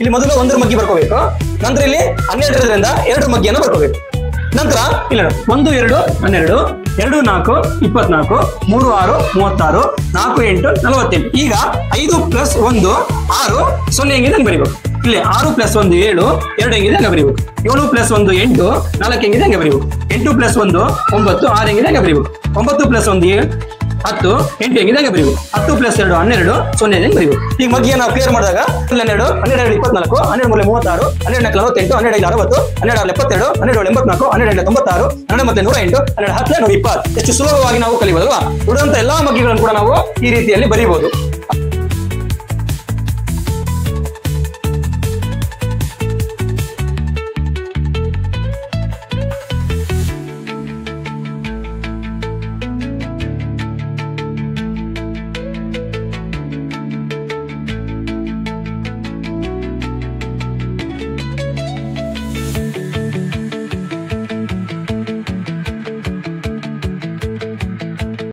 ಇಲ್ಲಿ ಮೊದಲು 1 ಮಗ್ಗಿ ಬರ್ಕೋಬೇಕು. ನಂತರ ಇಲ್ಲಿ 12ರಿಂದ 2 ಮಗ್ಗಿಯನ್ನು ಬರ್ಕೋಬೇಕು. ನಂತರ ಇಲ್ಲ 1 2 12 2 4 24 3 6 36 4 8 48. ಈಗ 5 + 1 6 0 ಹೆಂಗಿದೆ ಹಂಗೆ ಬರೀಬೇಕು. ಇಲ್ಲಿ 6 + 1 7 2 ಹೆಂಗಿದೆ ಹಂಗೆ ಬರೀಬೇಕು. 7 + 1 8 4 ಹೆಂಗಿದೆ ಹಂಗೆ ಬರೀಬೇಕು. 8 + 1 9 6 ಹೆಂಗಿದೆ ಹಂಗೆ ಬರೀಬೇಕು. 9 + 1 10 8 ಹೆಂಗಿದೆ ಹಂಗೆ ಬರೀಬೇಕು. 10 + 2 12 0 ಹೆಂಗೆ ಬರೀಬೇಕು. ಈಗ ಮಗ್ಗಿಯ ನಾವು ಕ್ಲಿಯರ್ ಮಾಡಿದಾಗ 12 12 24 12 3 36 12 4 48 12 5 60 12 6 72 12 84 12 96 12 ಮತ್ತೆ 108 12 10 120. ಎಷ್ಟು ಸುಲಭವಾಗಿ ನಾವು ಕಲಿಬಹುದಲ್ವಾ. ಉಳಿದಂತ ಎಲ್ಲಾ ಮಗ್ಗಿಗಳನ್ನು ಕೂಡ ನಾವು ಈ ರೀತಿಯಲ್ಲಿ ಬರೀಬಹುದು.